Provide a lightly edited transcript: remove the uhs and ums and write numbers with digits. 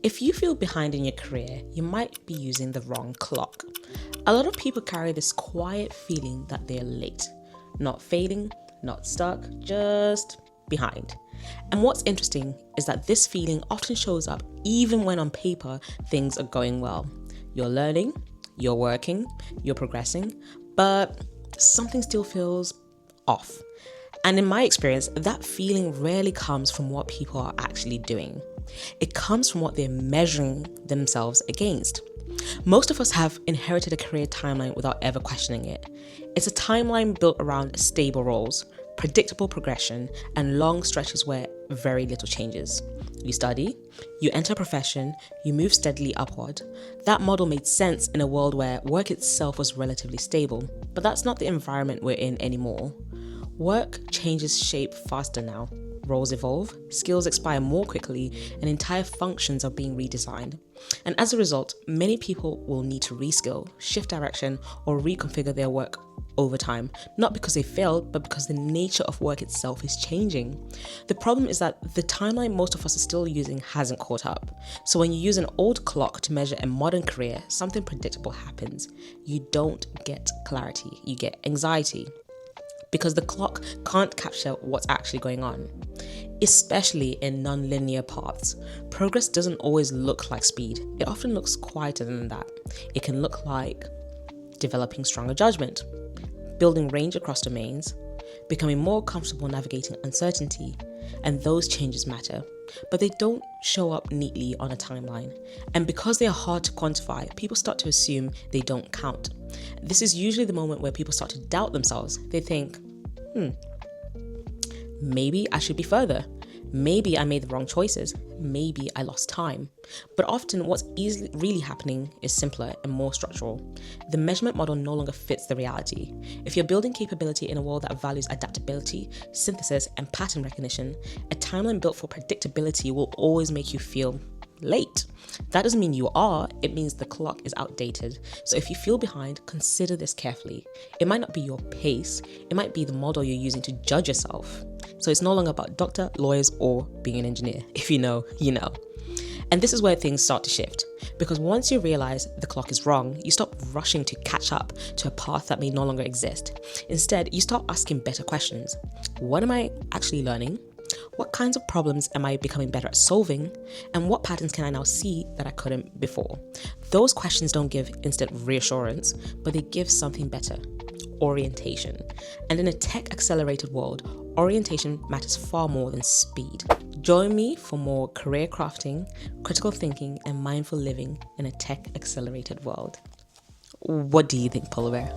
If you feel behind in your career, you might be using the wrong clock. A lot of people carry this quiet feeling that they're late, not failing, not stuck, just behind. And what's interesting is that this feeling often shows up even when on paper things are going well. You're learning, you're working, you're progressing, but something still feels off. And in my experience, that feeling rarely comes from what people are actually doing. It comes from what they're measuring themselves against. Most of us have inherited a career timeline without ever questioning it. It's a timeline built around stable roles, predictable progression, and long stretches where very little changes. You study, you enter a profession, you move steadily upward. That model made sense in a world where work itself was relatively stable, but that's not the environment we're in anymore. Work changes shape faster now. Roles evolve, skills expire more quickly, and entire functions are being redesigned. And as a result, many people will need to reskill, shift direction, or reconfigure their work over time, not because they failed, but because the nature of work itself is changing. The problem is that the timeline most of us are still using hasn't caught up. So when you use an old clock to measure a modern career, something predictable happens. You don't get clarity, you get anxiety, because the clock can't capture what's actually going on. Especially in non-linear paths, progress doesn't always look like speed. It often looks quieter than that. It can look like developing stronger judgment, building range across domains, becoming more comfortable navigating uncertainty, and those changes matter, but they don't show up neatly on a timeline. And because they are hard to quantify, people start to assume they don't count. This is usually the moment where people start to doubt themselves. They think, maybe I should be further. Maybe I made the wrong choices. Maybe I lost time. But often what's really happening is simpler and more structural. The measurement model no longer fits the reality. If you're building capability in a world that values adaptability, synthesis, and pattern recognition, a timeline built for predictability will always make you feel late. That doesn't mean you are, it means the clock is outdated. So if you feel behind, consider this carefully. It might not be your pace, it might be the model you're using to judge yourself. So it's no longer about doctor, lawyers, or being an engineer. If you know, you know. And this is where things start to shift. Because once you realize the clock is wrong, you stop rushing to catch up to a path that may no longer exist. Instead, you start asking better questions. What am I actually learning? What kinds of problems am I becoming better at solving? And what patterns can I now see that I couldn't before? Those questions don't give instant reassurance, but they give something better: orientation. And in a tech-accelerated world, orientation matters far more than speed. Join me for more career crafting, critical thinking, and mindful living in a tech-accelerated world. What do you think, Polar Bear?